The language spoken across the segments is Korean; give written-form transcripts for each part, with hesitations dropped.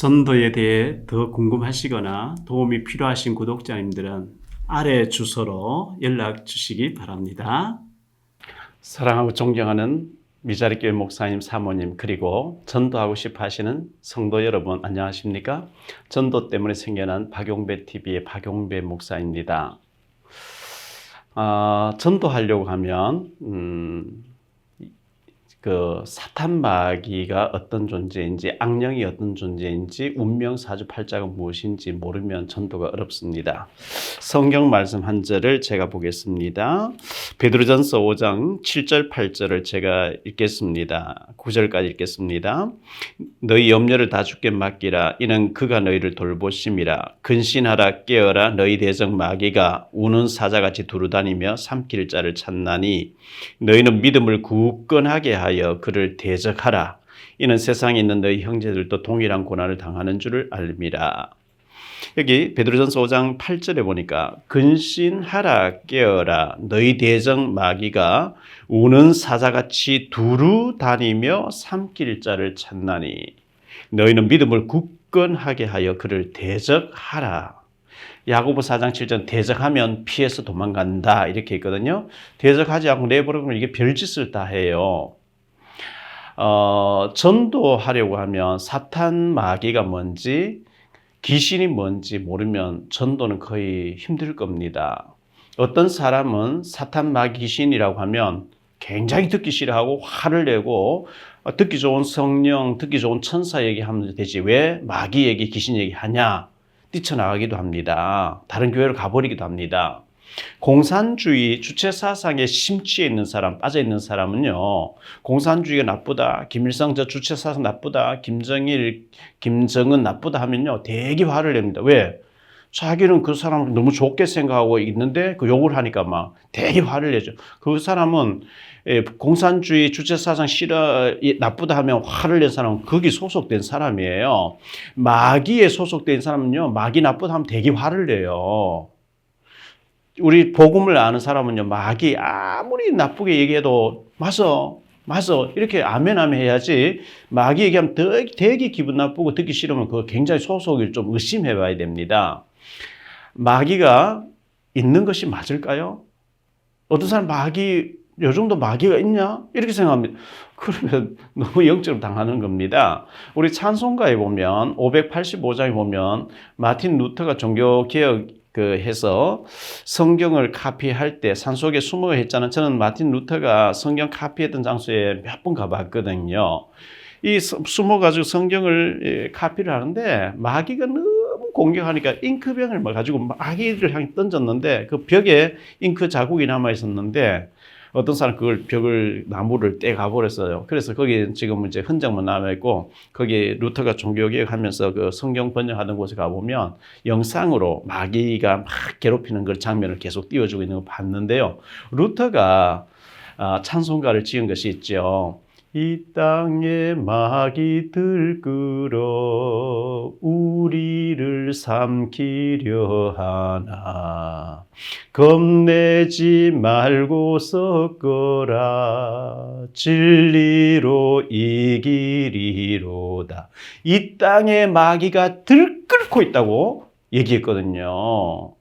전도에 대해 더 궁금하시거나 도움이 필요하신 구독자님들은 아래 주소로 연락 주시기 바랍니다. 사랑하고 존경하는 미자리교회 목사님, 사모님, 그리고 전도하고 싶어 하시는 성도 여러분, 안녕하십니까? 전도 때문에 생겨난 박용배TV의 박용배 목사입니다. 전도하려고 하면 사탄 마귀가 어떤 존재인지, 악령이 어떤 존재인지, 운명 사주팔자가 무엇인지 모르면 전도가 어렵습니다. 성경 말씀 한 절을 제가 보겠습니다. 베드로전서 5장 7절 8절을 제가 읽겠습니다. 9절까지 읽겠습니다. 너희 염려를 다 주께 맡기라. 이는 그가 너희를 돌보심이라. 근신하라, 깨어라. 너희 대적 마귀가 우는 사자같이 두루다니며 삼킬 자를 찾나니 너희는 믿음을 굳건하게 하여 그를 대적하라. 이는 세상에 있는 너희 형제들도 동일한 고난을 당하는 줄을 알미라. 여기 베드로전서 5장 8절에 보니까 근신하라, 깨어라. 너희 대적 마귀가 우는 사자같이 두루 다니며 삼킬 자를 찾나니 너희는 믿음을 굳건하게 하여 그를 대적하라. 야고보 4장 7절 대적하면 피해서 도망간다 이렇게 있거든요. 대적하지 않고 내버리면 이게 별짓을 다 해요. 전도하려고 하면 사탄 마귀가 뭔지 귀신이 뭔지 모르면 전도는 거의 힘들 겁니다. 어떤 사람은 사탄 마귀 귀신이라고 하면 굉장히 듣기 싫어하고 화를 내고 듣기 좋은 성령, 듣기 좋은 천사 얘기하면 되지 왜 마귀 얘기, 귀신 얘기하냐 뛰쳐나가기도 합니다. 다른 교회를 가버리기도 합니다. 공산주의 주체사상에 심취해 있는 사람, 빠져있는 사람은요, 공산주의가 나쁘다, 김일성 저 주체사상 나쁘다, 김정일, 김정은 나쁘다 하면요, 되게 화를 냅니다. 왜? 자기는 그 사람을 너무 좋게 생각하고 있는데 그 욕을 하니까 막 되게 화를 내죠. 그 사람은 공산주의 주체사상 싫어, 나쁘다 하면 화를 낸 사람은 거기 소속된 사람이에요. 마귀에 소속된 사람은요, 마귀 나쁘다 하면 되게 화를 내요. 우리 복음을 아는 사람은요, 마귀 아무리 나쁘게 얘기해도 맞아 이렇게 아멘 해야지. 마귀 얘기하면 되게 기분 나쁘고 듣기 싫으면 그거 굉장히 소속을 좀 의심해 봐야 됩니다. 마귀가 있는 것이 맞을까요? 어떤 사람 요 정도 마귀가 있냐? 이렇게 생각합니다. 그러면 너무 영적으로 당하는 겁니다. 우리 찬송가에 보면 585장에 보면 마틴 루터가 종교개혁 해서 성경을 카피할 때 산속에 숨어 했잖아요. 저는 마틴 루터가 성경 카피했던 장소에 몇 번 가봤거든요. 이 숨어가지고 성경을 카피를 하는데 마귀가 너무 공격하니까 잉크병을 가지고 마귀를 향해 던졌는데 그 벽에 잉크 자국이 남아 있었는데 어떤 사람 그걸 나무를 떼가 버렸어요. 그래서 거기 지금 이제 흔적만 남아있고, 거기 루터가 종교개혁하면서 그 성경 번역하던 곳에 가보면 영상으로 마귀가 막 괴롭히는 그 장면을 계속 띄워주고 있는 걸 봤는데요. 루터가 찬송가를 지은 것이 있죠. 이 땅에 마귀들 끌어 우리를 삼키려 하나 겁내지 말고 섞어라 진리로 이기리로다. 이 땅에 마귀가 들끓고 있다고 얘기했거든요.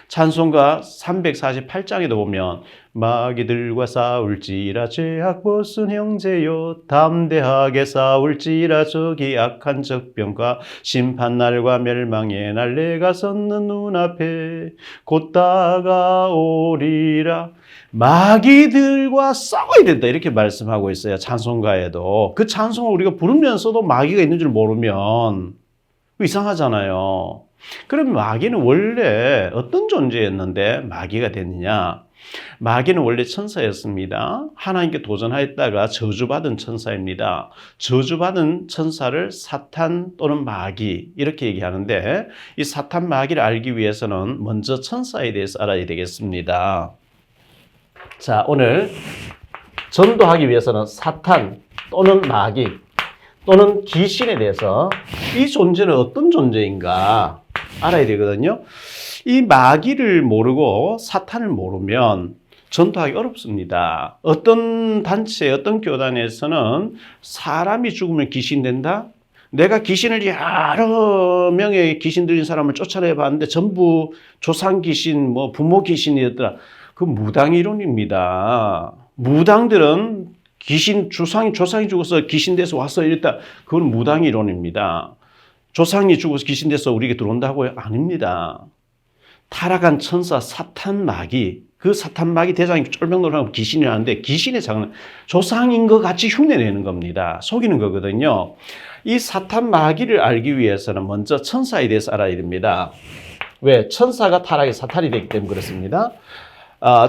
찬송가 348장에도 보면 마귀들과 싸울지라 죄악 벗은 형제여 담대하게 싸울지라 저기 악한 적병과 심판날과 멸망의 날 내가 섰는 눈앞에 곧 다가오리라. 마귀들과 싸워야 된다 이렇게 말씀하고 있어요. 찬송가에도. 그 찬송을 우리가 부르면서도 마귀가 있는 줄 모르면 이상하잖아요. 그럼 마귀는 원래 어떤 존재였는데 마귀가 됐느냐? 마귀는 원래 천사였습니다. 하나님께 도전하였다가 저주받은 천사입니다. 저주받은 천사를 사탄 또는 마귀 이렇게 얘기하는데, 이 사탄 마귀를 알기 위해서는 먼저 천사에 대해서 알아야 되겠습니다. 자, 오늘 전도하기 위해서는 사탄 또는 마귀 또는 귀신에 대해서 이 존재는 어떤 존재인가 알아야 되거든요. 이 마귀를 모르고 사탄을 모르면 전도하기 어렵습니다. 어떤 단체, 어떤 교단에서는 사람이 죽으면 귀신 된다? 내가 귀신을 여러 명의 귀신 들린 사람을 쫓아내 봤는데 전부 조상 귀신, 뭐 부모 귀신이었더라. 그 무당 이론입니다. 무당들은 귀신 조상이 죽어서 귀신 돼서 와서 이랬다. 그건 무당 이론입니다. 조상이 죽어서 귀신 돼서 우리에게 들어온다고요? 아닙니다. 타락한 천사 사탄 마귀, 그 사탄 마귀 대장이 쫄병놀하고 귀신이라는데 귀신의 장난, 조상인 것 같이 흉내내는 겁니다. 속이는 거거든요. 이 사탄 마귀를 알기 위해서는 먼저 천사에 대해서 알아야 됩니다. 왜? 천사가 타락의 사탄이 되기 때문에 그렇습니다.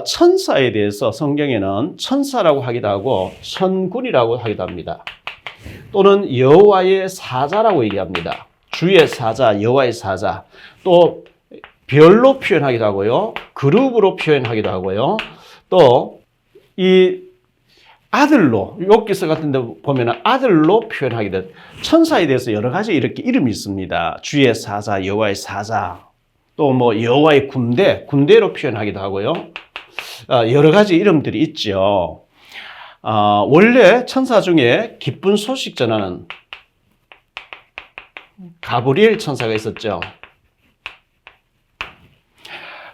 천사에 대해서 성경에는 천사라고 하기도 하고 천군이라고 하기도 합니다. 또는 여호와의 사자라고 얘기합니다. 주의 사자, 여호와의 사자. 또 별로 표현하기도 하고요. 그룹으로 표현하기도 하고요. 또 이 아들로, 욥기서 같은 데 보면 아들로 표현하기도 해요. 천사에 대해서 여러 가지 이렇게 이름이 있습니다. 주의 사자, 여호와의 사자. 또 뭐 여호와의 군대로 표현하기도 하고요. 여러 가지 이름들이 있죠. 원래 천사 중에 기쁜 소식 전하는 가브리엘 천사가 있었죠.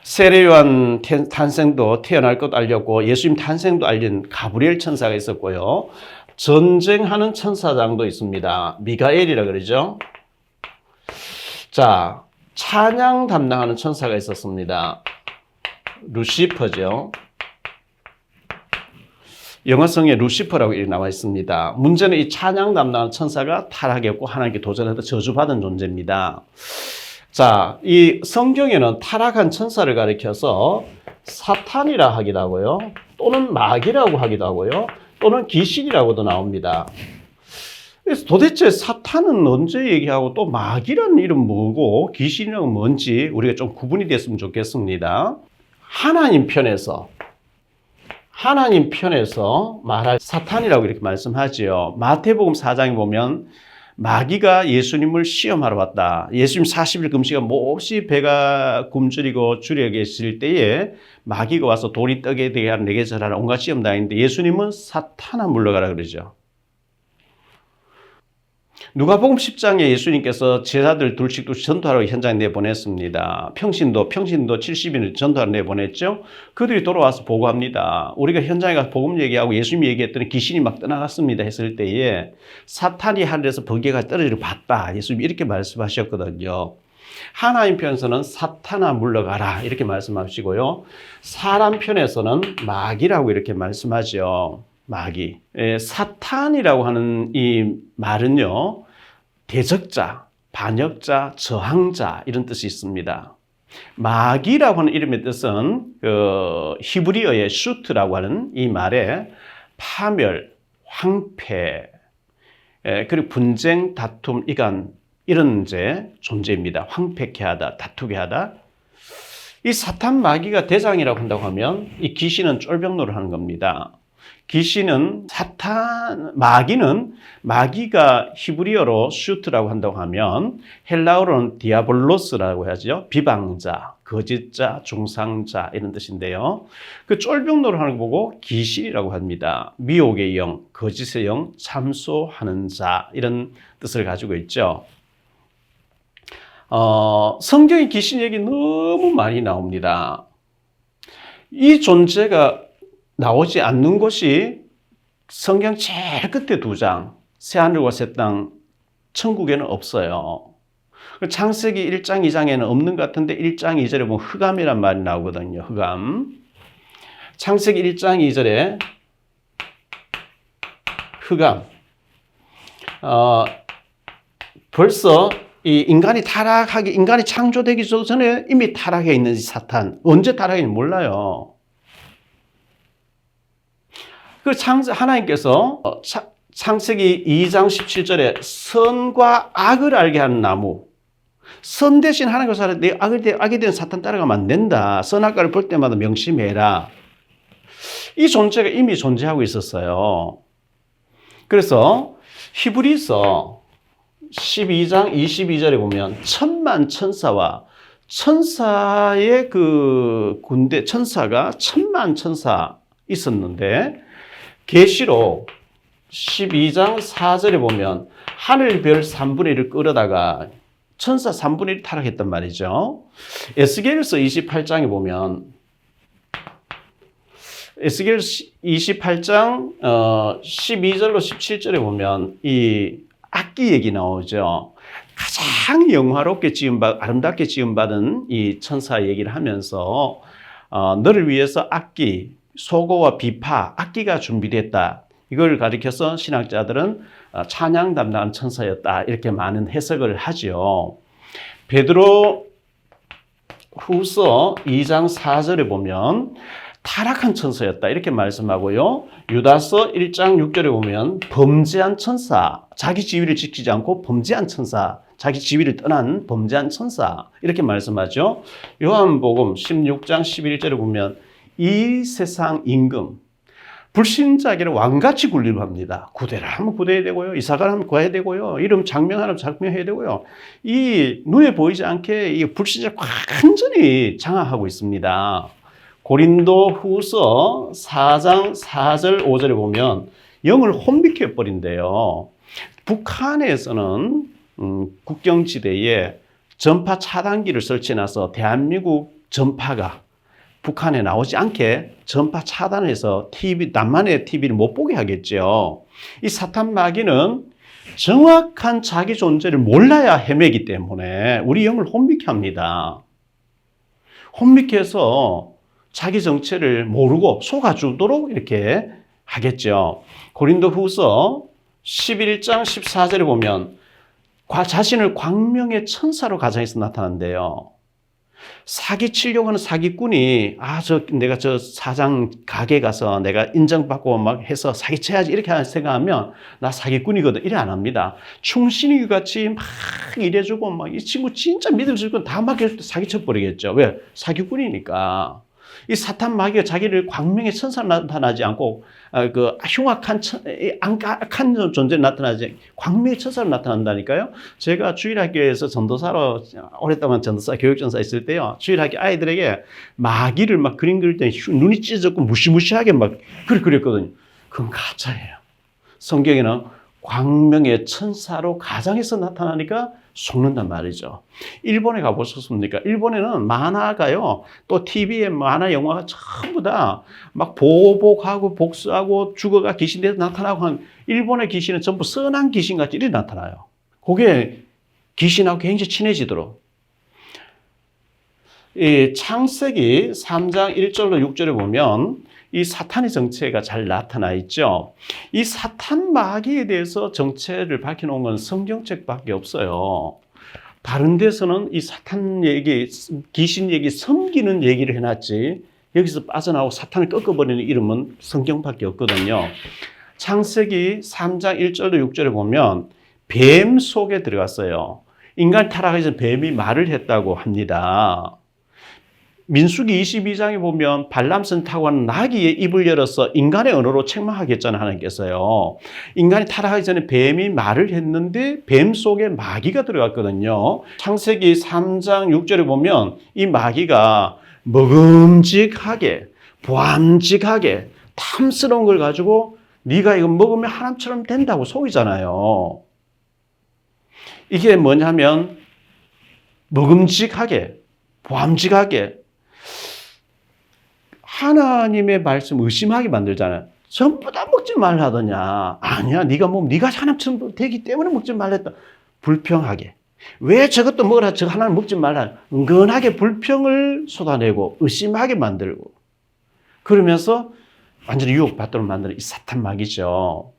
세례요한 탄생도 태어날 것 알렸고 예수님 탄생도 알린 가브리엘 천사가 있었고요. 전쟁하는 천사장도 있습니다. 미가엘이라 그러죠. 자, 찬양 담당하는 천사가 있었습니다. 루시퍼죠. 영어성에 루시퍼라고 나와 있습니다. 문제는 이 찬양 담당하는 천사가 타락했고 하나님께 도전해서 저주받은 존재입니다. 자, 이 성경에는 타락한 천사를 가리켜서 사탄이라 하기도 하고요. 또는 마귀라고 하기도 하고요. 또는 귀신이라고도 나옵니다. 그래서 도대체 사탄은 언제 얘기하고 또 마귀라는 이름 뭐고 귀신이란 뭔지 우리가 좀 구분이 됐으면 좋겠습니다. 하나님 편에서 말할 사탄이라고 이렇게 말씀하지요. 마태복음 4장에 보면 마귀가 예수님을 시험하러 왔다. 예수님 40일 금식에 몹시 배가 굶주리고 줄여 계실 때에 마귀가 와서 돌이 떡에 되게 하라, 내게 절하라 온갖 시험 당했는데 예수님은 사탄아 물러가라 그러죠. 누가복음 10장에 예수님께서 제자들 둘씩 전도하러 현장에 내보냈습니다. 평신도 70인을 전도하러 내보냈죠. 그들이 돌아와서 보고합니다. 우리가 현장에 가서 복음 얘기하고 예수님 얘기했더니 귀신이 막 떠나갔습니다 했을 때에 사탄이 하늘에서 번개가 떨어지는 걸 봤다. 예수님이 이렇게 말씀하셨거든요. 하나님 편에서는 사탄아 물러가라 이렇게 말씀하시고요. 사람 편에서는 마귀라고 이렇게 말씀하죠. 마귀. 사탄이라고 하는 이 말은요, 대적자, 반역자, 저항자 이런 뜻이 있습니다. 마귀라고 하는 이름의 뜻은 히브리어의 슈트라고 하는 이 말에 파멸, 황폐, 그리고 분쟁, 다툼, 이간 이런 이제 존재입니다. 황폐케 하다, 다투게 하다. 이 사탄 마귀가 대장이라고 한다고 하면 이 귀신은 쫄병노를 하는 겁니다. 귀신은 마귀가 히브리어로 슈트라고 한다고 하면 헬라어로는 디아볼로스라고 하죠. 비방자, 거짓자, 중상자 이런 뜻인데요. 그 쫄병노를 하는 거 보고 귀신이라고 합니다. 미혹의 영, 거짓의 영, 참소하는 자 이런 뜻을 가지고 있죠. 성경에 귀신 얘기 너무 많이 나옵니다. 이 존재가 나오지 않는 곳이 성경 제일 끝에 2장, 새하늘과 새 땅, 천국에는 없어요. 창세기 1장, 2장에는 없는 것 같은데 1장, 2절에 보면 흑암이란 말이 나오거든요. 흑암. 창세기 1장, 2절에 흑암. 벌써 이 인간이 창조되기 전에 이미 타락해 있는 사탄. 언제 타락했는지 몰라요. 하나님께서 창세기 2장 17절에 선과 악을 알게 하는 나무. 선 대신 하나님과 악에 대한 사탄 따라가면 안 된다. 선악과를 볼 때마다 명심해라. 이 존재가 이미 존재하고 있었어요. 그래서 히브리서 12장 22절에 보면 천만 천사와 천사의 그 군대, 천사가 천만 천사 있었는데 계시록 12장 4절에 보면 하늘별 3분의 1을 끌어다가 천사 3분의 1 타락했단 말이죠. 에스겔서 28장에 보면 에스겔 28장 12절로 17절에 보면 이 악기 얘기 나오죠. 가장 영화롭게 아름답게 지음받은 이 천사 얘기를 하면서 너를 위해서 악기, 소고와 비파, 악기가 준비됐다. 이걸 가리켜서 신학자들은 찬양 담당한 천사였다. 이렇게 많은 해석을 하죠. 베드로 후서 2장 4절에 보면 타락한 천사였다. 이렇게 말씀하고요. 유다서 1장 6절에 보면 범죄한 천사, 자기 지위를 지키지 않고 범죄한 천사, 자기 지위를 떠난 범죄한 천사 이렇게 말씀하죠. 요한복음 16장 11절에 보면 이 세상 임금, 불신자에게는 왕같이 군림합니다. 구대라 하면 구대해야 되고요. 이사가라 하면 구해야 되고요. 이름 장명하면 장명해야 되고요. 이 눈에 보이지 않게 이 불신자 완전히 장악하고 있습니다. 고린도 후서 4장 4절 5절에 보면 영을 혼미케 버린대요. 북한에서는 국경지대에 전파 차단기를 설치해놔서 대한민국 전파가 북한에 나오지 않게 전파 차단해서 남한의 TV를 못 보게 하겠죠. 이 사탄 마귀는 정확한 자기 존재를 몰라야 헤매기 때문에 우리 영을 혼미케 합니다. 혼미케 해서 자기 정체를 모르고 속아주도록 이렇게 하겠죠. 고린도 후서 11장 14절에 보면 자신을 광명의 천사로 가정에서 나타난대요. 사기치려고 하는 사기꾼이 내가 저 사장 가게 가서 내가 인정받고 막 해서 사기쳐야지 이렇게 생각하면 나 사기꾼이거든 이래 안 합니다. 충신이 같이 막 일해주고 막 이 친구 진짜 믿을 수 있고 다 맡길 때 사기쳐 버리겠죠. 왜? 사기꾼이니까. 이 사탄 마귀가 자기를 광명의 천사로 나타나지 않고 흉악한 악한 존재로 나타나지 광명의 천사로 나타난다니까요. 제가 주일학교에서 전도사로 오랫동안 전도사 교육전사 있을 때요. 주일학교 아이들에게 마귀를 막 그림 그릴 때 눈이 찢어졌고 무시무시하게 막 그렸거든요. 그건 가짜예요. 성경에는 광명의 천사로 가장에서 나타나니까 속는단 말이죠. 일본에 가보셨습니까? 일본에는 만화가요, 또 TV에 만화 영화가 전부 다 막 보복하고 복수하고 죽어가 귀신돼서 나타나고 한 일본의 귀신은 전부 선한 귀신같이 이렇게 나타나요. 그게 귀신하고 굉장히 친해지도록. 이 창세기 3장 1절로 6절에 보면 이 사탄의 정체가 잘 나타나 있죠. 이 사탄 마귀에 대해서 정체를 밝혀놓은 건 성경책밖에 없어요. 다른 데서는 이 사탄 얘기, 귀신 얘기, 섬기는 얘기를 해놨지 여기서 빠져나오고 사탄을 꺾어버리는 이름은 성경밖에 없거든요. 창세기 3장 1절로 6절에 보면 뱀 속에 들어갔어요. 인간 타락하기 전 뱀이 말을 했다고 합니다. 민수기 22장에 보면 발람선 타고 하는 나귀의 입을 열어서 인간의 언어로 책망하겠잖아요, 하나님께서요. 인간이 타락하기 전에 뱀이 말을 했는데 뱀 속에 마귀가 들어갔거든요. 창세기 3장 6절에 보면 이 마귀가 먹음직하게, 보암직하게, 탐스러운 걸 가지고 네가 이거 먹으면 하나님처럼 된다고 속이잖아요. 이게 뭐냐면 먹음직하게, 보암직하게 하나님의 말씀 의심하게 만들잖아요. 전부 다 먹지 말라더냐. 아니야, 네가 먹으면 네가 하나님처럼 되기 때문에 먹지 말랬다. 불평하게. 왜 저것도 먹으라, 저거 하나는 먹지 말라. 은근하게 불평을 쏟아내고 의심하게 만들고 그러면서 완전히 유혹받도록 만드는 이 사탄 마귀죠.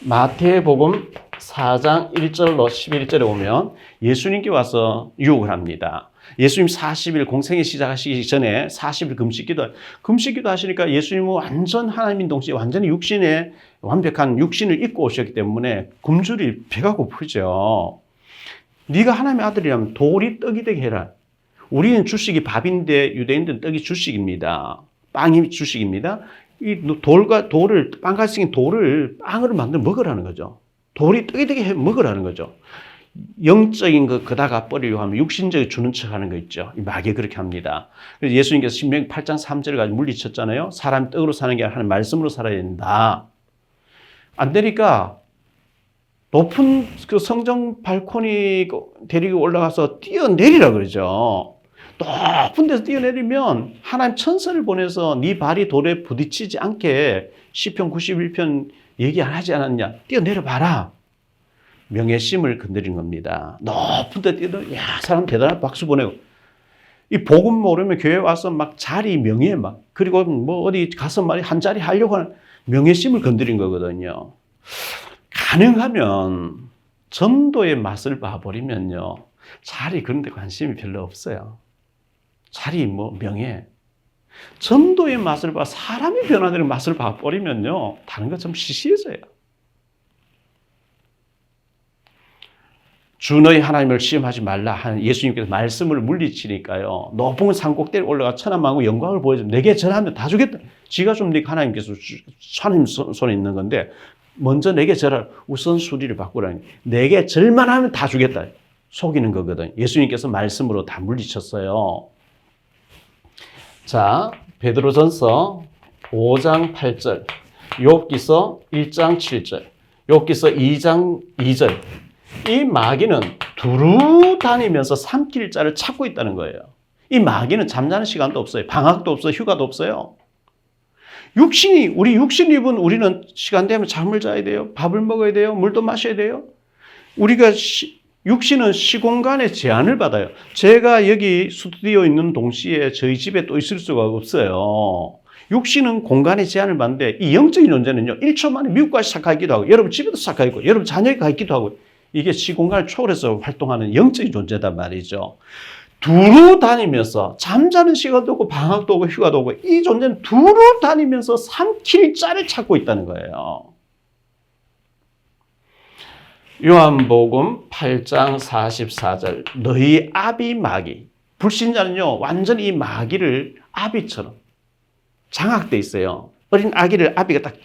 마태복음 4장 1절로 11절에 보면 예수님께 와서 유혹을 합니다. 예수님 40일 공생애 시작하시기 전에 40일 금식기도 하시니까 예수님은 완전 하나님인 동시에 완전히 육신에 완벽한 육신을 입고 오셨기 때문에 굶주리 배가 고프죠. 네가 하나님의 아들이라면 돌이 떡이 되게 해라. 우리는 주식이 밥인데 유대인들은 떡이 주식입니다. 빵이 주식입니다. 이 돌을 빵같이 생긴 돌을 빵으로 만들어 먹으라는 거죠. 돌이 떡이 되게 해 먹으라는 거죠. 영적인 거 그다가 버리려고 하면 육신적인 주는 척 하는 거 있죠. 마귀 그렇게 합니다. 그래서 예수님께서 신명기 8장 3절을 가지고 물리쳤잖아요. 사람이 떡으로 사는 게 아니라 하나님 말씀으로 살아야 된다. 안 되니까 높은 그 성전 발코니 데리고 올라가서 뛰어내리라 그러죠. 높은 데서 뛰어내리면 하나님 천사를 보내서 네 발이 돌에 부딪히지 않게 시편 91편 얘기 안 하지 않았냐? 뛰어내려 봐라. 명예심을 건드린 겁니다. 높은 데 뛰어내려, 야, 사람 대단한 박수 보내고. 이 복음 모르면 교회 와서 막 자리 명예 막, 그리고 뭐 어디 가서 말이 한 자리 하려고 하는 명예심을 건드린 거거든요. 가능하면 전도의 맛을 봐버리면요. 자리 그런 데 관심이 별로 없어요. 자리 뭐 명예. 전도의 맛을 봐, 사람이 변화되는 맛을 봐버리면요. 다른 것 좀 시시해져요. 주 너희 하나님을 시험하지 말라 하는 예수님께서 말씀을 물리치니까요. 높은 산꼭대기에 올라가 천하만국 영광을 보여주면 내게 절하면 다 주겠다. 지가 좀 네가 하나님께서 하나님 손에 있는 건데 먼저 내게 절하라. 우선순위를 바꾸라니. 내게 절만 하면 다 주겠다. 속이는 거거든. 예수님께서 말씀으로 다 물리쳤어요. 자, 베드로전서 5장 8절, 욥기서 1장 7절, 욥기서 2장 2절. 이 마귀는 두루 다니면서 삼킬 자를 찾고 있다는 거예요. 이 마귀는 잠자는 시간도 없어요. 방학도 없어요. 휴가도 없어요. 우리 육신 입은 우리는 시간 되면 잠을 자야 돼요. 밥을 먹어야 돼요. 물도 마셔야 돼요. 우리가 육신은 시공간의 제한을 받아요. 제가 여기 스튜디오에 있는 동시에 저희 집에 또 있을 수가 없어요. 육신은 공간의 제한을 받는데 이 영적인 존재는요. 1초 만에 미국까지 시작하기도 하고 여러분 집에도 시작하고 여러분 자녀가 가 있기도 하고 이게 시공간을 초월해서 활동하는 영적인 존재단 말이죠. 두루 다니면서 잠자는 시간도 없고 방학도 오고 휴가도 오고 이 존재는 두루 다니면서 삼킬 자를 찾고 있다는 거예요. 요한복음 8장 44절 너희 아비 마귀. 불신자는요 완전히 이 마귀를 아비처럼 장악돼 있어요. 어린 아기를 아비가 딱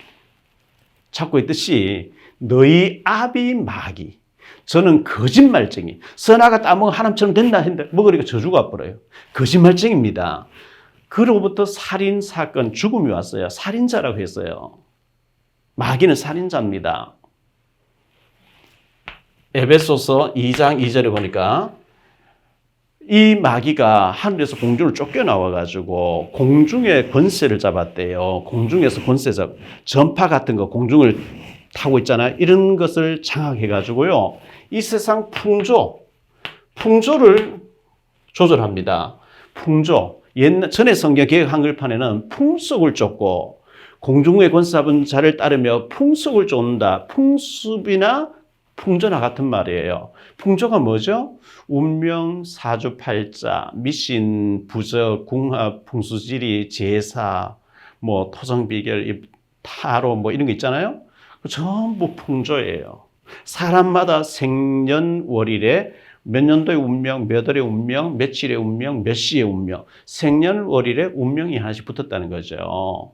잡고 있듯이 너희 아비 마귀. 저는 거짓말쟁이. 선악과 따먹어 하나님처럼 된다 했는데 먹으니까 저주가 와버려요. 거짓말쟁입니다. 그로부터 살인 사건 죽음이 왔어요. 살인자라고 했어요. 마귀는 살인자입니다. 에베소서 2장 2절에 보니까 이 마귀가 하늘에서 공중을 쫓겨나와가지고 공중의 권세를 잡았대요. 공중에서 권세 전파 같은 거 공중을 타고 있잖아요. 이런 것을 장악해가지고요. 이 세상 풍조를 조절합니다. 풍조. 전에 성경 개역 한글판에는 풍속을 쫓고 공중의 권세 잡은 자를 따르며 풍속을 쫓는다. 풍습이나 풍조나 같은 말이에요. 풍조가 뭐죠? 운명, 사주팔자, 미신, 부적, 궁합, 풍수지리, 제사, 뭐 토성비결, 타로 뭐 이런 거 있잖아요. 전부 풍조예요. 사람마다 생년월일에 몇 년도의 운명, 몇 월의 운명, 며칠의 운명, 몇 시의 운명, 생년월일에 운명이 하나씩 붙었다는 거죠.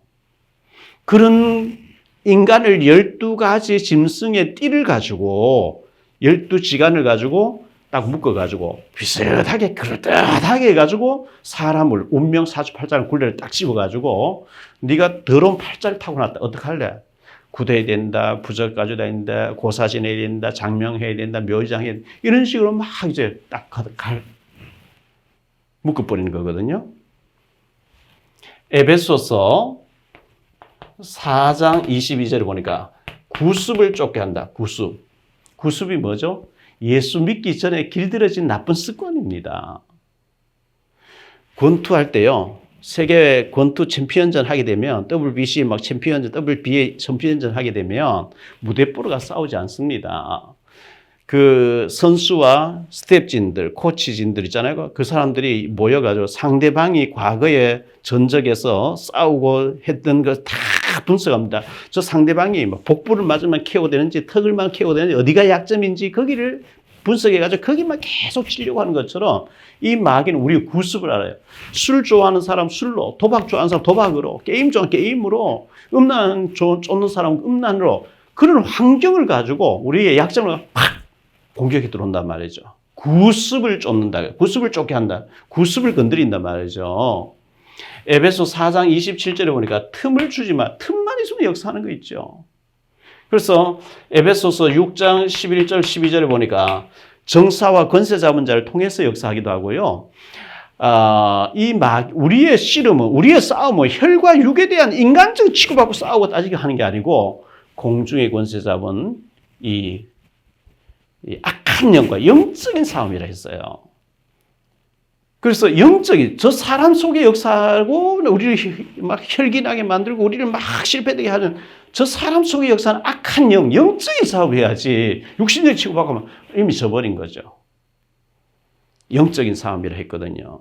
그런 인간을 12가지 짐승의 띠를 가지고 12지간을 가지고 딱 묶어가지고 비슷하게 그럴듯하게 해가지고 사람을 운명 사주팔자를 굴레를 딱 집어가지고 네가 더러운 팔자를 타고났다. 어떡할래? 구대해야 된다, 부적 가져다 된다, 고사 지내야 된다, 장명해야 된다, 묘지장 해야 된다. 이런 식으로 막 이제 딱 묶어버리는 거거든요. 에베소서 4장 22절에 보니까 구습을 쫓게 한다. 구습이 뭐죠? 예수 믿기 전에 길들여진 나쁜 습관입니다. 권투할 때요. 세계 권투 챔피언전 하게 되면 WBC 막 챔피언전, WBA 챔피언전 하게 되면 무대뽀로가 싸우지 않습니다. 그 선수와 스텝진들, 코치진들 있잖아요. 그 사람들이 모여가지고 상대방이 과거에 전적에서 싸우고 했던 거 다 분석합니다. 저 상대방이 복부를 맞으면 KO 되는지 턱을만 KO 되는지 어디가 약점인지 거기를 분석해가지고 거기만 계속 치려고 하는 것처럼 이 마귀는 우리 구습을 알아요. 술 좋아하는 사람 술로, 도박 좋아하는 사람 도박으로, 게임 좋아하는 게임으로, 음란 쫓는 사람 음란으로 그런 환경을 가지고 우리의 약점을 팍 공격이 들어온단 말이죠. 구습을 쫓는다. 구습을 쫓게 한다. 구습을 건드린단 말이죠. 에베소 4장 27절에 보니까 틈을 주지 마. 틈만 있으면 역사하는 거 있죠. 그래서 에베소서 6장 11절 12절에 보니까 정사와 권세 잡은 자를 통해서 역사하기도 하고요. 우리의 씨름은, 우리의 싸움은 혈과 육에 대한 인간적 치고받고 싸우고 따지게 하는 게 아니고 공중의 권세 잡은 이 악한 영과 영적인 싸움이라 했어요. 그래서 영적인, 저 사람 속에 역사하고 우리를 막 혈기나게 만들고 우리를 막 실패되게 하는 저 사람 속의 역사는 악한 영적인 싸움을 해야지 육신을 치고받고 하면 이미 져버린 거죠. 영적인 싸움이라 했거든요.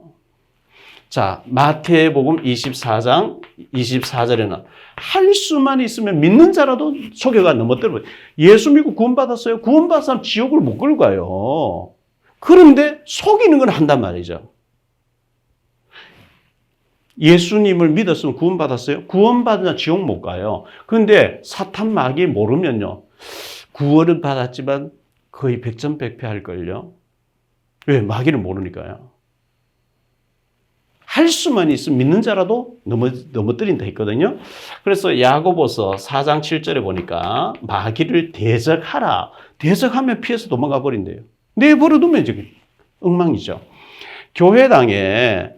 자, 마태복음 24장 24절에는 할 수만 있으면 믿는 자라도 속여가 넘어뜨려. 예수 믿고 구원받았어요. 구원받은 사람 지옥을 못 끌고 가요. 그런데 속이는 건 한단 말이죠. 예수님을 믿었으면 구원받았어요. 구원받은 자 지옥 못 가요. 그런데 사탄 마귀 모르면요. 구원은 받았지만 거의 백전백패할걸요. 왜? 마귀를 모르니까요. 할 수만 있으면 믿는 자라도 넘어뜨린다 했거든요. 그래서 야고보서 4장 7절에 보니까 마귀를 대적하라. 대적하면 피해서 도망가 버린대요. 내버려두면 이제 엉망이죠. 교회당에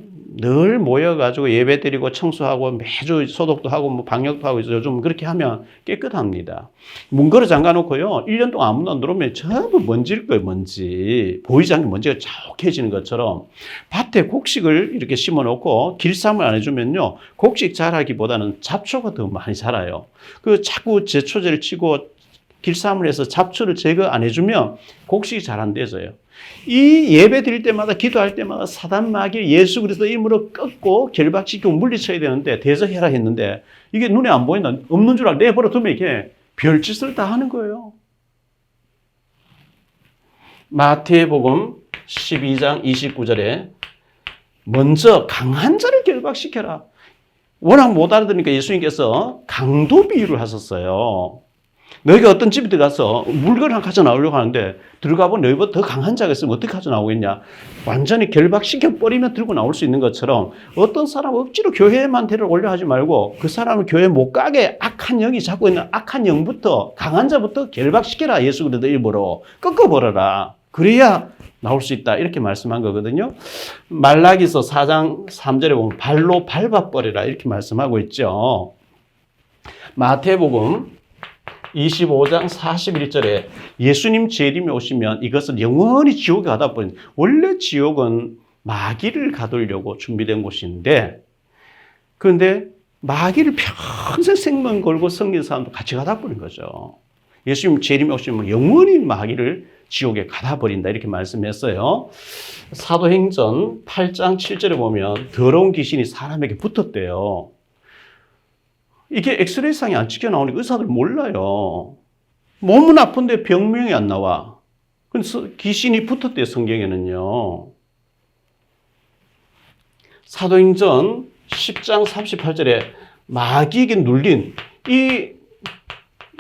늘 모여가지고 예배 드리고 청소하고 매주 소독도 하고 뭐 방역도 하고 요즘 그렇게 하면 깨끗합니다. 문 걸어 잠가 놓고요. 1년 동안 아무도 안 들어오면 전부 먼지일 거예요, 먼지. 보이지 않게 먼지가 자욱해지는 것처럼 밭에 곡식을 이렇게 심어 놓고 길쌈을 안 해주면요. 곡식 자라기보다는 잡초가 더 많이 자라요. 그 자꾸 제초제를 치고 길쌈을 해서 잡초를 제거 안 해주면 곡식이 잘 안 되져요. 이 예배 드릴 때마다 기도할 때마다 사단 마귀를 예수 그리스도 이름으로 꺾고 결박시키고 물리쳐야 되는데 대적해라 했는데 이게 눈에 안 보인다. 없는 줄 알고 내버려 두면 이게 별짓을 다 하는 거예요. 마태복음 12장 29절에 먼저 강한 자를 결박시켜라. 워낙 못 알아들으니까 예수님께서 강도 비유를 하셨어요. 너희가 어떤 집에 들어가서 물건을 하나 가져 나오려고 하는데 들어가 보면 너희보다 더 강한 자가 있으면 어떻게 가져 나오겠냐. 완전히 결박시켜 버리면 들고 나올 수 있는 것처럼 어떤 사람 억지로 교회에만 데려올려 하지 말고 그 사람을 교회 못 가게 악한 영이 잡고 있는 악한 영부터 강한 자부터 결박시켜라. 예수 그리스도 이름으로 꺾어버려라. 그래야 나올 수 있다. 이렇게 말씀한 거거든요. 말라기서 4장 3절에 보면 발로 밟아버려라. 이렇게 말씀하고 있죠. 마태복음 25장 41절에 예수님 재림이 오시면 이것을 영원히 지옥에 가다 버린. 원래 지옥은 마귀를 가두려고 준비된 곳인데 그런데 마귀를 평생 생명 걸고 섬긴 사람도 같이 가다 버린 거죠. 예수님 재림이 오시면 영원히 마귀를 지옥에 가다 버린다 이렇게 말씀했어요. 사도행전 8장 7절에 보면 더러운 귀신이 사람에게 붙었대요. 이게 엑스레이상이 안 찍혀 나오니까 의사들 몰라요. 몸은 아픈데 병명이 안 나와. 그래서 귀신이 붙었대요, 성경에는요. 사도행전 10장 38절에 마귀에게 눌린, 이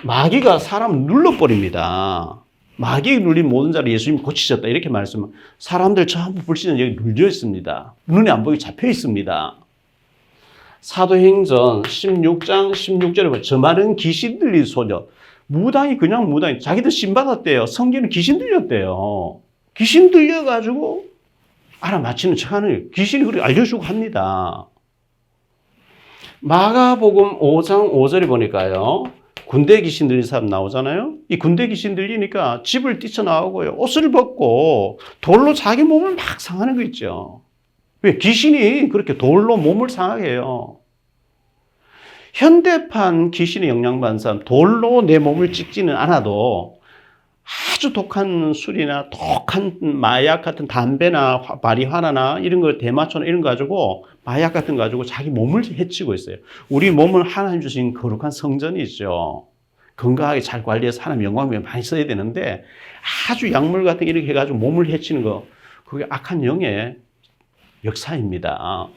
마귀가 사람을 눌러버립니다. 마귀에 눌린 모든 자를 예수님이 고치셨다. 이렇게 말씀하면 사람들 전부 불신은 여기 눌려 있습니다. 눈에 안 보이게 잡혀 있습니다. 사도행전 16장 16절에 보면 저 많은 귀신 들린 소녀. 무당이 그냥 무당이 자기들 신받았대요. 성경은 귀신 들렸대요. 귀신 들려가지고 알아맞히는 척하는 귀신이 그렇게 알려주고 합니다. 마가복음 5장 5절에 보니까요. 군대 귀신 들린 사람 나오잖아요. 이 군대 귀신 들리니까 집을 뛰쳐나오고요. 옷을 벗고 돌로 자기 몸을 막 상하는 거 있죠. 왜? 귀신이 그렇게 돌로 몸을 상하게 해요. 현대판 귀신에 영향받은 사람, 돌로 내 몸을 찍지는 않아도 아주 독한 술이나 독한 마약 같은 담배나 마리화나나 이런 거 대마초나 이런 거 가지고 마약 같은 거 가지고 자기 몸을 해치고 있어요. 우리 몸은 하나님 주신 거룩한 성전이죠. 건강하게 잘 관리해서 하나님 영광 위에 많이 써야 되는데 아주 약물 같은 거 이렇게 해가지고 몸을 해치는 거 그게 악한 영의 역사입니다.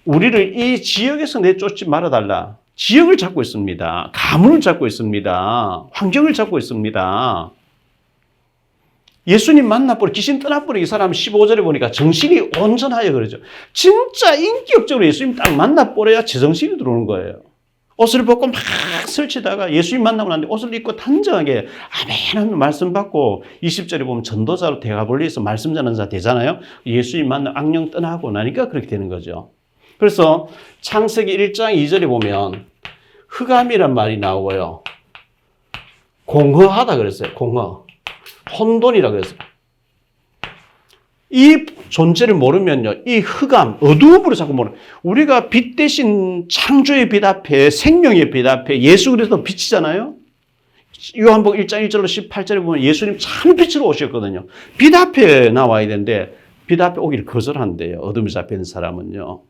우리를 이 지역에서 내쫓지 말아달라. 지역을 잡고 있습니다. 가문을 잡고 있습니다. 환경을 잡고 있습니다. 예수님 만나버려 귀신 떠나버려 이 사람 15절에 보니까 정신이 온전하여 그러죠. 진짜 인격적으로 예수님 딱 만나버려야 제정신이 들어오는 거예요. 옷을 벗고 막 설치다가 예수님 만나고 났는데 옷을 입고 단정하게 아멘 하면 말씀 받고 20절에 보면 전도자로 데가볼리에서 말씀 전하는 자 되잖아요. 예수님 만나 악령 떠나고 나니까 그렇게 되는 거죠. 그래서 창세기 1장 2절에 보면 흑암이란 말이 나오고요. 공허하다 그랬어요. 공허. 혼돈이라 그랬어요. 이 존재를 모르면요, 이 흑암, 어두움으로 자꾸 우리가 빛 대신 창조의 빛 앞에, 생명의 빛 앞에 예수 그리스도 빛이잖아요? 요한복음 1장 1절로 18절에 보면 예수님 참 빛으로 오셨거든요. 빛 앞에 나와야 되는데, 빛 앞에 오기를 거절한대요. 어둠에 잡혀 있는 사람은요.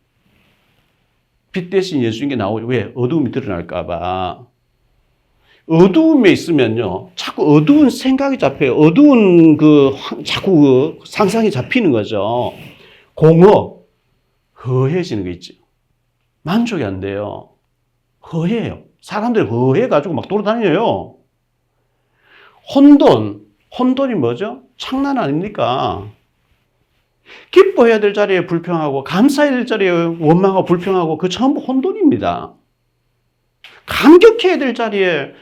빛 대신 예수님께 나오죠. 왜? 어두움이 드러날까봐. 어두움에 있으면요, 자꾸 어두운 생각이 잡혀요. 어두운 자꾸 상상이 잡히는 거죠. 공허, 허해지는 거 있죠. 만족이 안 돼요. 허해요. 사람들이 허해가지고 막 돌아다녀요. 혼돈이 뭐죠? 창난 아닙니까? 기뻐해야 될 자리에 불평하고, 감사해야 될 자리에 원망하고 불평하고, 그 전부 혼돈입니다. 감격해야 될 자리에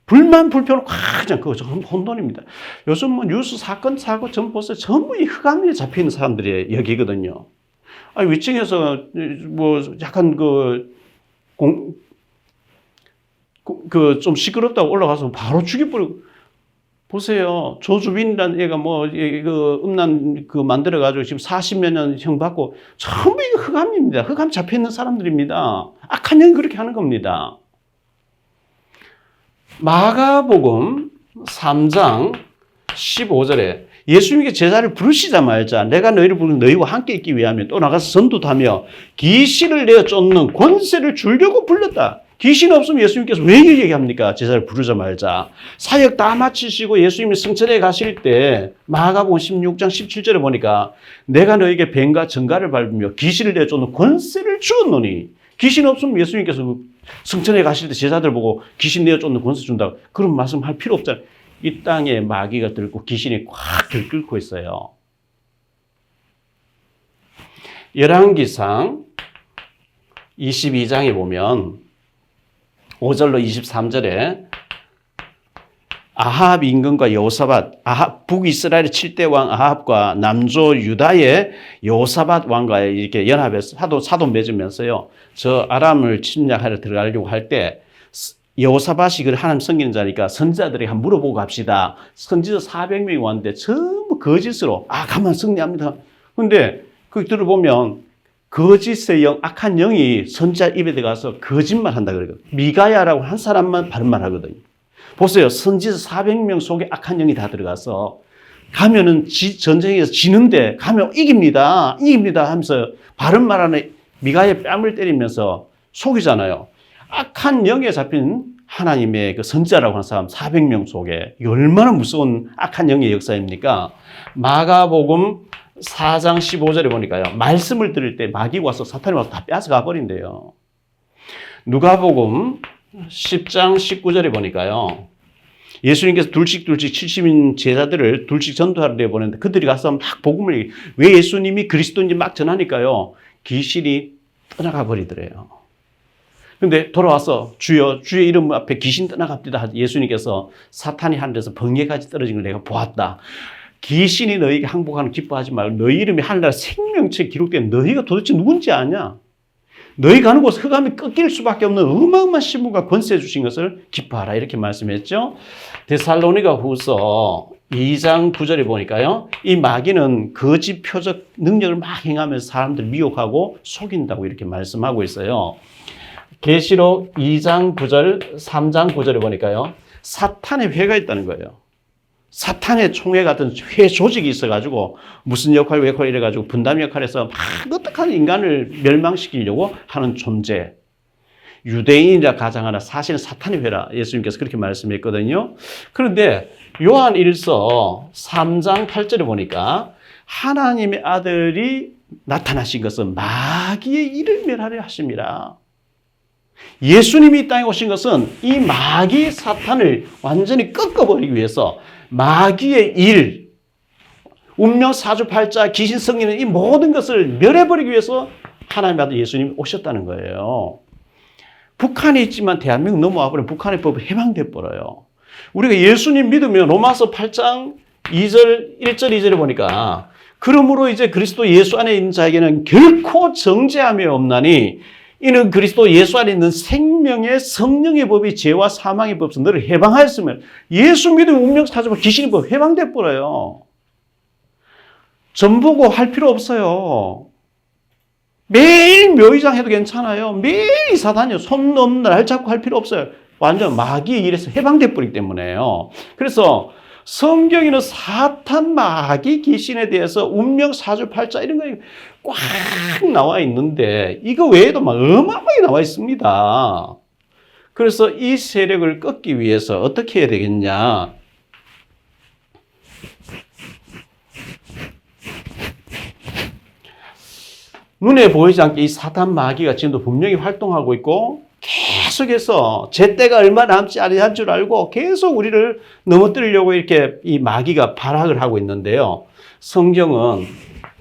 불만, 불평을 그냥 그거 전부 혼돈입니다. 요즘 뭐 뉴스 사건 전부 보세요. 전부 이 흑암에 잡혀있는 사람들이 여기거든요. 아니, 위층에서 뭐 약간 좀 시끄럽다고 올라가서 바로 죽여버리고. 보세요. 조주빈이라는 애가 음란 만들어가지고 지금 40몇 년 형 받고 전부 이거 흑암입니다. 흑암 잡혀있는 사람들입니다. 악한 영이 그렇게 하는 겁니다. 마가복음 3장 15절에 예수님께 제자를 부르시자마자 내가 너희를 부르는 너희와 함께 있기 위하면 또 나가서 전도도 하며 귀신을 내어 쫓는 권세를 주려고 불렀다. 귀신 없으면 예수님께서 왜 얘기합니까? 제자를 부르자마자. 사역 다 마치시고 예수님이 승천해 가실 때 마가복음 16장 17절에 보니까 내가 너에게 뱀과 정갈을 밟으며 귀신을 내어 쫓는 권세를 주었노니. 귀신 없으면 예수님께서 승천해 가실 때 제자들 보고 귀신 내어 쫓는 권세 준다고 그런 말씀할 필요 없잖아요. 이 땅에 마귀가 들고 귀신이 꽉 들끓고 있어요. 열왕기상 22장에 보면 5절로 23절에 아합 임금과 여호사밧, 북이스라엘의 7대 왕 아합과 남조 유다의 여호사밧 왕과 이렇게 연합해서 사돈 맺으면서요, 저 아람을 침략하러 들어가려고 할 때 여호사밧이 하나님 섬기는 자니까 선지자들에게 한번 물어보고 갑시다. 선지자 400명이 왔는데 전부 거짓으로 가만 승리합니다. 근데 거기 들어보면 거짓의 영, 악한 영이 선지자 입에 들어가서 거짓말 한다 그러거든요. 미가야라고 한 사람만 바른 말 하거든요. 보세요. 선지자 400명 속에 악한 영이 다 들어가서 가면은 전쟁에서 지는데 가면 이깁니다 하면서 바른 말하는 미가야의 뺨을 때리면서 속이잖아요. 악한 영에 잡힌 하나님의 그 선지자라고 하는 사람 400명 속에 얼마나 무서운 악한 영의 역사입니까? 마가복음 4장 15절에 보니까요, 말씀을 들을 때 마귀가 와서 사탄이 와서 다 뺏어가 버린대요. 누가복음 10장 19절에 보니까요, 예수님께서 둘씩 70인 제자들을 둘씩 전도하러 내보냈는데 그들이 가서 막 복음을, 왜 예수님이 그리스도인지 막 전하니까요, 귀신이 떠나가 버리더래요. 근데 돌아와서 주의 이름 앞에 귀신 떠나갑니다. 예수님께서 사탄이 하늘에서 번개까지 떨어진 걸 내가 보았다. 귀신이 너희에게 항복하는 기뻐하지 말고 너희 이름이 하늘나라 생명책에 기록된 너희가 도대체 누군지 아냐? 너희 가는 곳 흑암이 꺾일 수밖에 없는 어마어마한 신분과 권세 주신 것을 기뻐하라. 이렇게 말씀했죠. 데살로니가 후서 2장 9절에 보니까요, 이 마귀는 거짓 표적 능력을 막 행하면서 사람들 미혹하고 속인다고 이렇게 말씀하고 있어요. 계시록 2장 9절, 3장 9절에 보니까요, 사탄의 회가 있다는 거예요. 사탄의 총회 같은 회 조직이 있어가지고 무슨 역할 이래가지고 분담 역할에서 막 어떡하는 인간을 멸망시키려고 하는 존재. 유대인이라 가장하나 사실은 사탄의 회라. 예수님께서 그렇게 말씀했거든요. 그런데 요한 1서 3장 8절에 보니까 하나님의 아들이 나타나신 것은 마귀의 일을 멸하려 하심이라. 예수님이 이 땅에 오신 것은 이 마귀 사탄을 완전히 꺾어버리기 위해서 마귀의 일, 운명 사주팔자, 귀신 성리는 이 모든 것을 멸해버리기 위해서 하나님의 아들 예수님이 오셨다는 거예요. 북한에 있지만 대한민국 넘어와 버리면 북한의 법이 해방돼 버려요. 우리가 예수님 믿으면 로마서 8장 2절, 1절, 2절에 보니까 그러므로 이제 그리스도 예수 안에 있는 자에게는 결코 정죄함이 없나니 이는 그리스도 예수 안에 있는 생명의 성령의 법이 죄와 사망의 법에서 너를 해방하였으면 예수 믿으면 운명 사주와 귀신의 법 해방돼 버려요. 점 보고 할 필요 없어요. 매일 묘의장 해도 괜찮아요. 매일 이사 다녀. 손 넘는 날 잡고 할 필요 없어요. 완전 마귀의 일에서 해방돼 버리기 때문에요. 그래서 성경에는 사탄, 마귀, 귀신에 대해서 운명, 사주팔자 이런 거 꽉 나와 있는데 이거 외에도 막 어마어마하게 나와 있습니다. 그래서 이 세력을 꺾기 위해서 어떻게 해야 되겠냐? 눈에 보이지 않게 이 사탄 마귀가 지금도 분명히 활동하고 있고 계속해서 제 때가 얼마 남지 않은 줄 알고 계속 우리를 넘어뜨리려고 이렇게 이 마귀가 발악을 하고 있는데요. 성경은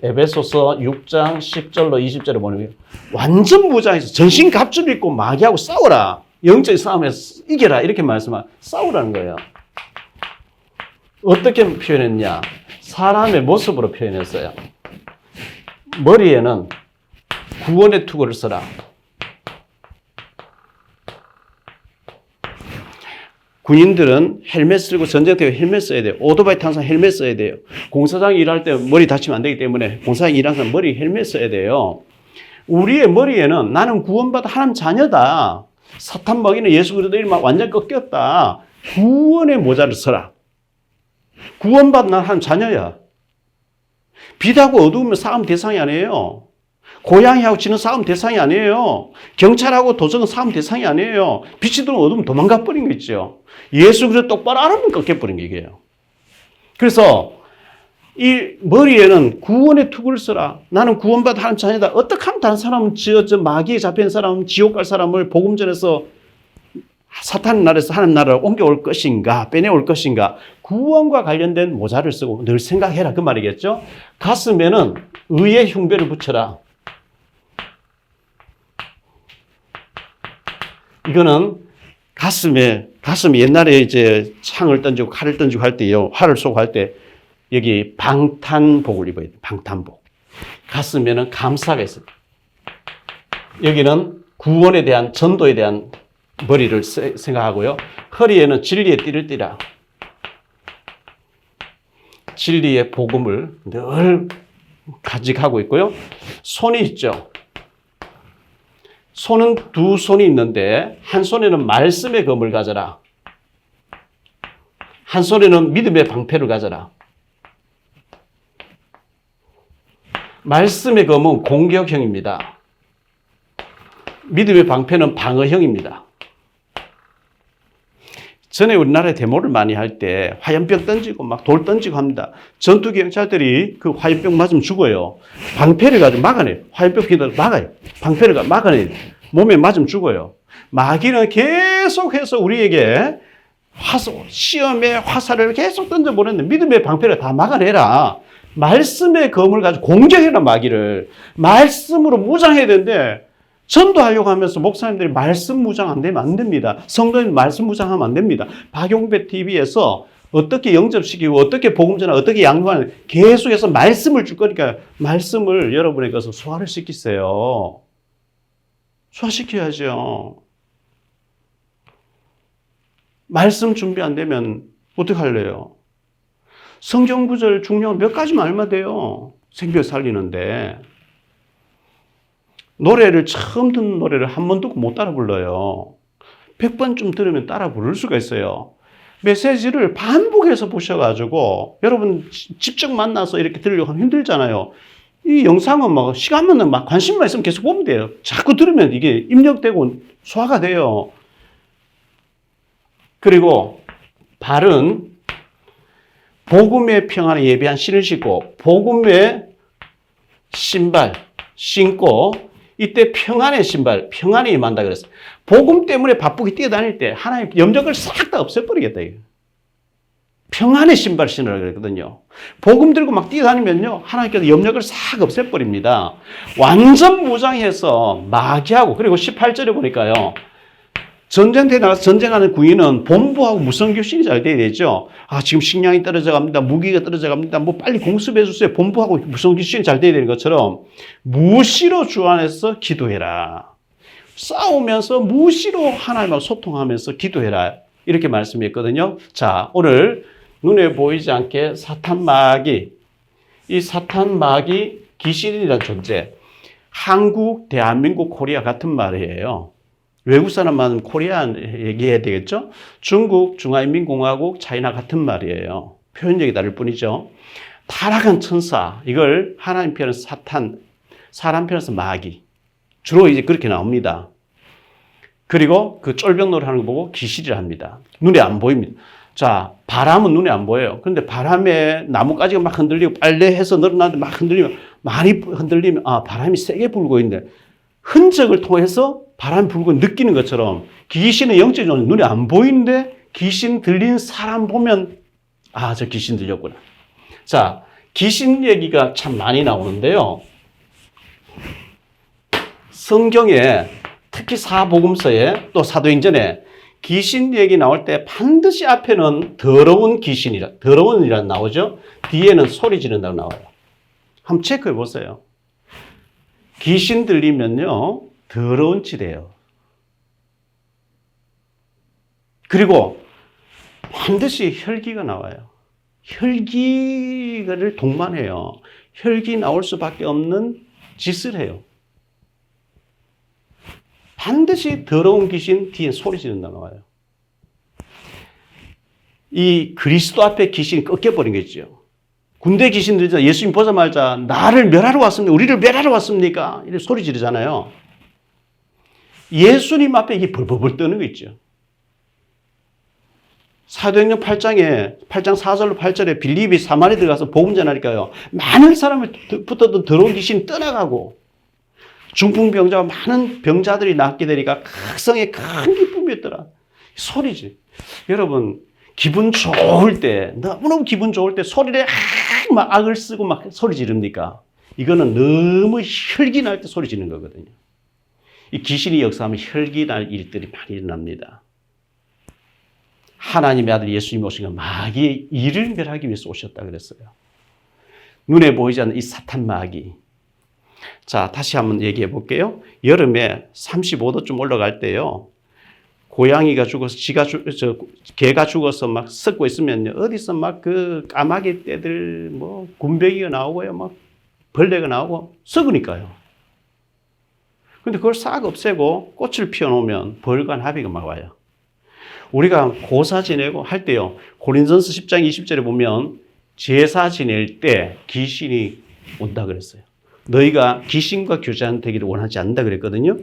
에베소서 6장 10절로 20절에 보면 완전 무장해서 전신 갑주를 입고 마귀하고 싸워라. 영적인 싸움에서 이겨라. 이렇게 말씀하면 싸우라는 거예요. 어떻게 표현했냐? 사람의 모습으로 표현했어요. 머리에는 구원의 투구를 써라. 군인들은 헬멧 쓰고 전쟁터에 헬멧 써야 돼요. 오토바이 타는 사람 헬멧 써야 돼요. 공사장 일할 때 머리 다치면 안 되기 때문에 공사장 일하는 사람 머리 헬멧 써야 돼요. 우리의 머리에는 나는 구원받아 하나님 자녀다. 사탄 먹이는 예수 그리스도 이름 완전 꺾였다. 구원의 모자를 써라. 구원받은 난 하나님 자녀야. 빛하고 어두우면 싸움 대상이 아니에요. 고양이하고 지는 싸움 대상이 아니에요. 경찰하고 도적은 싸움 대상이 아니에요. 빛이 들어오면 어두우면 도망가 버린 거 있죠. 예수 그리스도 똑바로 알아보면 꺾여버린 게 이게요. 그래서 이 머리에는 구원의 투구를 써라. 나는 구원받은 하나님 자녀다. 어떻게 하면 다른 사람은 저 마귀에 잡힌 사람은 지옥 갈 사람을 복음 전에서 사탄 나라에서 하나님 나라로 옮겨올 것인가 빼내올 것인가 구원과 관련된 모자를 쓰고 늘 생각해라 그 말이겠죠. 가슴에는 의의 흉배를 붙여라. 이거는 가슴에 옛날에 이제 창을 던지고 칼을 던지고 할 때요. 활을 쏘고 할 때 여기 방탄복을 입어야 돼요. 방탄복. 가슴에는 감사가 있어요. 여기는 구원에 대한 전도에 대한 머리를 생각하고요. 허리에는 진리의 띠를 띠라. 진리의 복음을 늘 간직하고 있고요. 손이 있죠. 손은 두 손이 있는데 한 손에는 말씀의 검을 가져라. 한 손에는 믿음의 방패를 가져라. 말씀의 검은 공격형입니다. 믿음의 방패는 방어형입니다. 전에 우리나라에 데모를 많이 할 때 화염병 던지고 막 돌 던지고 합니다. 전투 경찰들이 그 화염병 맞으면 죽어요. 방패를 가지고 막아내요. 화염병 피해도 막아요. 방패를 가지고 막아내요. 몸에 맞으면 죽어요. 마귀는 계속해서 우리에게 시험에 화살을 계속 던져보냈는데 믿음의 방패를 다 막아내라. 말씀의 검을 가지고 공격해라 마귀를. 말씀으로 무장해야 되는데 전도하려고 하면서 목사님들이 말씀 무장 안 되면 안 됩니다. 성도님 말씀 무장하면 안 됩니다. 박용배 TV에서 어떻게 영접시키고 어떻게 복음 전하 어떻게 양육하는 계속해서 말씀을 줄 거니까 말씀을 여러분에게서 소화를 시키세요. 소화시켜야죠. 말씀 준비 안 되면 어떻게 할래요? 성경 구절 중요한 몇 가지만 알면 돼요. 생명 살리는데. 노래를 처음 듣는 노래를 한 번 듣고 못 따라 불러요. 100번쯤 들으면 따라 부를 수가 있어요. 메시지를 반복해서 보셔가지고 여러분 직접 만나서 이렇게 들으려고 하면 힘들잖아요. 이 영상은 막 시간만 막 관심만 있으면 계속 보면 돼요. 자꾸 들으면 이게 입력되고 소화가 돼요. 그리고 발은 복음의 평안에 예비한 신을 신고 복음의 신발 신고 이때 평안의 신발, 평안이 임한다 그랬어요. 복음 때문에 바쁘게 뛰어다닐 때 하나님 염려를 싹 다 없애버리겠다. 이거. 평안의 신발 신으라고 그랬거든요. 복음 들고 막 뛰어다니면요. 하나님께서 염려를 싹 없애버립니다. 완전 무장해서 마귀하고 그리고 18절에 보니까요. 전쟁터에 나가서 전쟁하는 군인은 본부하고 무선교신이 잘 돼야 되죠. 아, 지금 식량이 떨어져 갑니다. 무기가 떨어져 갑니다. 뭐 빨리 공습해 주세요. 본부하고 무선교신이 잘 돼야 되는 것처럼 무시로 주 안에서 기도해라. 싸우면서 무시로 하나님하고 소통하면서 기도해라. 이렇게 말씀했거든요. 자, 오늘 눈에 보이지 않게 사탄 마귀, 이 사탄 마귀 귀신이라는 존재, 한국, 대한민국, 코리아 같은 말이에요. 외국 사람만 코리아 얘기해야 되겠죠? 중국, 중화인민공화국, 차이나 같은 말이에요. 표현력이 다를 뿐이죠. 타락한 천사, 이걸 하나님 편에서 사탄, 사람 편에서 마귀. 주로 이제 그렇게 나옵니다. 그리고 그 쫄병놀이 하는 거 보고 귀신이라 합니다. 눈에 안 보입니다. 자, 바람은 눈에 안 보여요. 그런데 바람에 나뭇가지가 막 흔들리고 빨래해서 늘어나는데 막 흔들리면, 많이 흔들리면, 아, 바람이 세게 불고 있는데, 흔적을 통해서 바람이 불고 느끼는 것처럼 귀신의 영적인 존재 눈에 안 보이는데 귀신 들린 사람 보면, 아, 저 귀신 들렸구나. 자, 귀신 얘기가 참 많이 나오는데요. 성경에 특히 사복음서에 또 사도행전에 귀신 얘기 나올 때 반드시 앞에는 더러운 더러운이란 나오죠. 뒤에는 소리 지른다고 나와요. 한번 체크해 보세요. 귀신 들리면요, 더러운 짓이에요. 그리고 반드시 혈기가 나와요. 혈기를 동반해요. 혈기 나올 수밖에 없는 짓을 해요. 반드시 더러운 귀신 뒤에 소리 지른다 나와요. 이 그리스도 앞에 귀신이 꺾여버린 거죠. 군대 귀신들이 예수님 보자마자 나를 멸하러 왔습니까? 우리를 멸하러 왔습니까? 이렇게 소리 지르잖아요. 예수님 앞에 이게 벌벌벌 떠는 거 있죠. 사도행전 8장 4절로 8절에 빌립이 사마리아에 들어가서 복음 전하니까요. 많은 사람을 붙었던 더러운 귀신이 떠나가고 중풍병자와 많은 병자들이 낫게 되니까 각성의 큰 기쁨이었더라. 소리지. 여러분, 기분 좋을 때, 너무너무 기분 좋을 때 소리를 막 악을 쓰고 막 소리 지릅니까? 이거는 너무 혈기 날 때 소리 지르는 거거든요. 이 귀신이 역사하면 혈기 날 일들이 많이 일어납니다. 하나님의 아들 예수님이 오신 건 마귀의 일을 멸하기 위해서 오셨다 그랬어요. 눈에 보이지 않는 이 사탄 마귀. 자, 다시 한번 얘기해 볼게요. 여름에 35도쯤 올라갈 때요. 고양이가 죽어서 개가 죽어서 막 썩고 있으면요. 어디서 막 그 까마귀 떼들 뭐 군뱅이가 나오고요. 막 벌레가 나오고 썩으니까요. 근데 그걸 싹 없애고 꽃을 피워놓으면 벌과 나비가 막 와요. 우리가 고사 지내고 할 때요. 고린전서 10장 20절에 보면 제사 지낼 때 귀신이 온다 그랬어요. 너희가 귀신과 교제되기를 원하지 않는다 그랬거든요.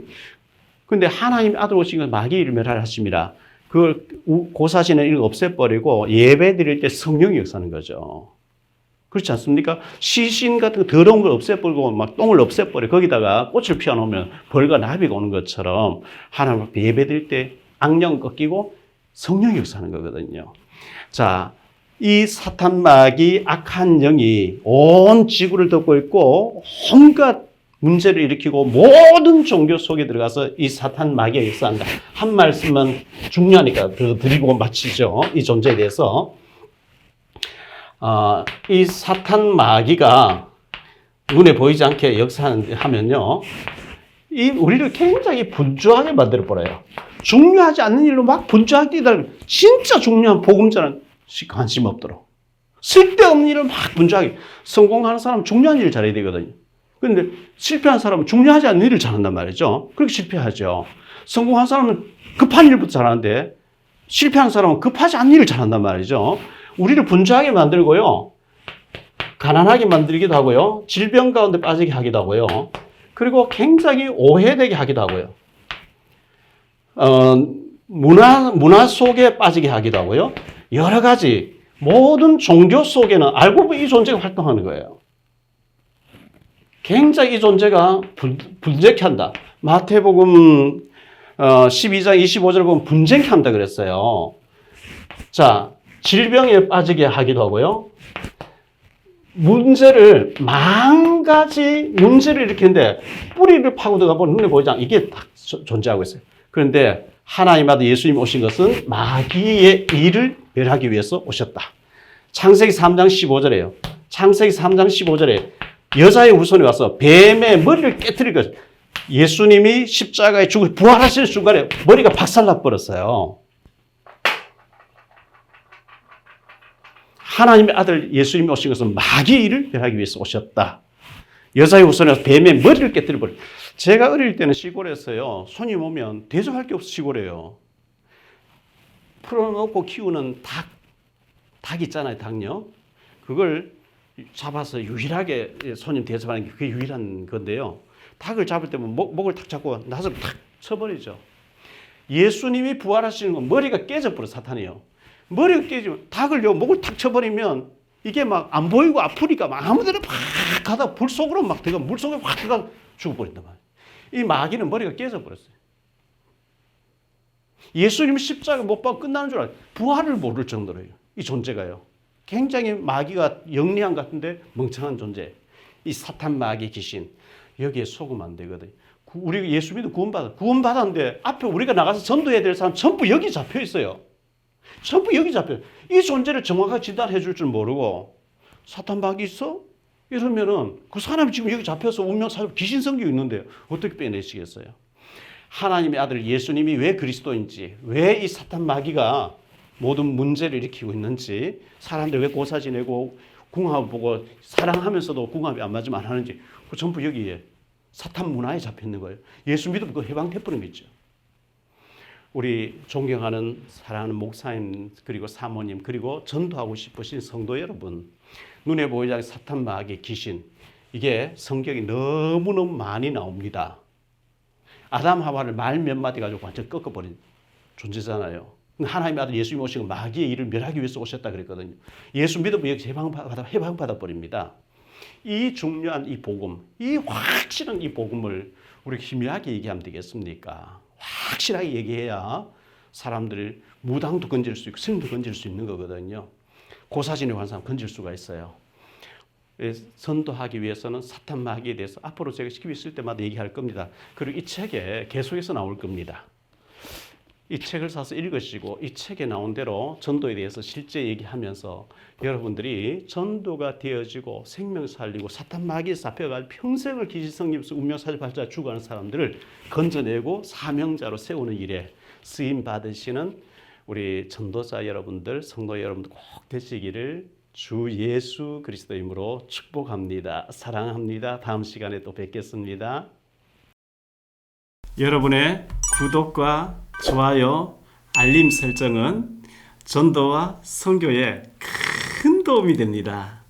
근데 하나님 아들 오신 건 마귀를 멸하라 하십니다. 그걸 고사지는 이거 없애버리고 예배 드릴 때 성령이 역사하는 거죠. 그렇지 않습니까? 시신 같은 거 더러운 걸 없애버리고 막 똥을 없애버려 거기다가 꽃을 피워놓으면 벌과 나비가 오는 것처럼 하나님 앞에 예배 드릴 때 악령 꺾이고 성령이 역사하는 거거든요. 자, 이 사탄 마귀 악한 영이 온 지구를 덮고 있고 온갖 문제를 일으키고 모든 종교 속에 들어가서 이 사탄 마귀가 역사한다. 한 말씀은 중요하니까 더 드리고 마치죠. 이 존재에 대해서. 이 사탄 마귀가 눈에 보이지 않게 역사하면요. 우리를 굉장히 분주하게 만들어버려요. 중요하지 않는 일로 막 분주하게 뛰다 진짜 중요한 복음자는 관심 없도록. 쓸데없는 일을 막 분주하게. 성공하는 사람은 중요한 일을 잘해야 되거든요. 그런데 실패한 사람은 중요하지 않는 일을 잘한단 말이죠. 그렇게 실패하죠. 성공한 사람은 급한 일부터 잘하는데 실패한 사람은 급하지 않는 일을 잘한단 말이죠. 우리를 분주하게 만들고요. 가난하게 만들기도 하고요. 질병 가운데 빠지게 하기도 하고요. 그리고 굉장히 오해되게 하기도 하고요. 문화 속에 빠지게 하기도 하고요. 여러 가지 모든 종교 속에는 알고 보니 이 존재가 활동하는 거예요. 굉장히 이 존재가 분쟁케 한다. 마태복음 12장 25절 보면 분쟁케 한다 그랬어요. 자, 질병에 빠지게 하기도 하고요. 만 가지 문제를 일으키는데 뿌리를 파고 들어가 보면 눈에 보이지 않아. 이게 딱 존재하고 있어요. 그런데 하나님 아들 예수님 오신 것은 마귀의 일을 멸하기 위해서 오셨다. 창세기 3장 15절에요. 창세기 3장 15절에 여자의 후손이 와서 뱀의 머리를 깨뜨릴 것. 예수님이 십자가에 죽을 부활하시는 순간에 머리가 박살나 버렸어요. 하나님의 아들 예수님이 오신 것은 마귀의 일을 멸하기 위해서 오셨다. 여자의 후손이 와서 뱀의 머리를 깨뜨려 버려. 제가 어릴 때는 시골에서요. 손님 오면 대접할 게 없어 시골에요. 풀어놓고 키우는 닭 있잖아요. 닭요. 그걸 잡아서 유일하게 손님 대접하는 게 그게 유일한 건데요. 닭을 잡을 때면 목을 탁 잡고 나서 탁 쳐버리죠. 예수님이 부활하시는 건 머리가 깨져버려 사탄이요. 머리가 깨지면 닭을요 목을 탁 쳐버리면 이게 막 안 보이고 아프니까 막 아무데나 막 가다 불 속으로 막 들어가 물 속에 확 들어가 죽어버린단 말이에요. 이 마귀는 머리가 깨져버렸어요. 예수님 십자가 못 박고 끝나는 줄 알아요. 부활을 모를 정도로요. 이 존재가요. 굉장히 마귀가 영리한 것 같은데 멍청한 존재. 이 사탄 마귀 귀신. 여기에 속으면 안 되거든요. 우리 예수 믿어 구원받았는데 앞에 우리가 나가서 전도해야 될 사람 전부 여기 잡혀 있어요. 전부 여기 잡혀요. 이 존재를 정확하게 진단해 줄 줄 모르고 사탄 마귀 있어? 이러면은 그 사람이 지금 여기 잡혀서 운명 살고 귀신 성기고 있는데 어떻게 빼내시겠어요? 하나님의 아들 예수님이 왜 그리스도인지, 왜 이 사탄 마귀가 모든 문제를 일으키고 있는지, 사람들 왜 고사 지내고 궁합 보고 사랑하면서도 궁합이 안 맞으면 안 하는지, 그 전부 여기에 사탄 문화에 잡혀 있는 거예요. 예수 믿으면 그 해방돼버리는 거죠. 우리 존경하는 사랑하는 목사님 그리고 사모님 그리고 전도하고 싶으신 성도 여러분, 눈에 보이지 않는 사탄 마귀 귀신, 이게 성경이 너무너무 많이 나옵니다. 아담 하와를 말 몇 마디 가지고 완전 꺾어버린 존재잖아요. 하나님의 아들 예수님이 오신 건 마귀의 일을 멸하기 위해서 오셨다 그랬거든요. 예수 믿으면 여기서 해방받아 버립니다. 이 중요한 이 복음, 이 확실한 이 복음을 우리가 희미하게 얘기하면 되겠습니까? 확실하게 얘기해야 사람들을 무당도 건질 수 있고 스님도 건질 수 있는 거거든요. 고사진에 관한 사람 건질 수가 있어요. 선도하기 위해서는 사탄 마귀에 대해서 앞으로 제가 시키고 있을 때마다 얘기할 겁니다. 그리고 이 책에 계속해서 나올 겁니다. 이 책을 사서 읽으시고 이 책에 나온 대로 전도에 대해서 실제 얘기하면서 여러분들이 전도가 되어지고 생명 살리고 사탄 마귀에 잡혀가지고 평생을 기지성립에서 운명사실 발자 죽어가는 사람들을 건져내고 사명자로 세우는 일에 쓰임 받으시는 우리 전도자 여러분들, 성도 여러분들 꼭 되시기를 주 예수 그리스도 이름으로 축복합니다. 사랑합니다. 다음 시간에 또 뵙겠습니다. 여러분의 구독과 좋아요, 알림 설정은 전도와 선교에 큰 도움이 됩니다.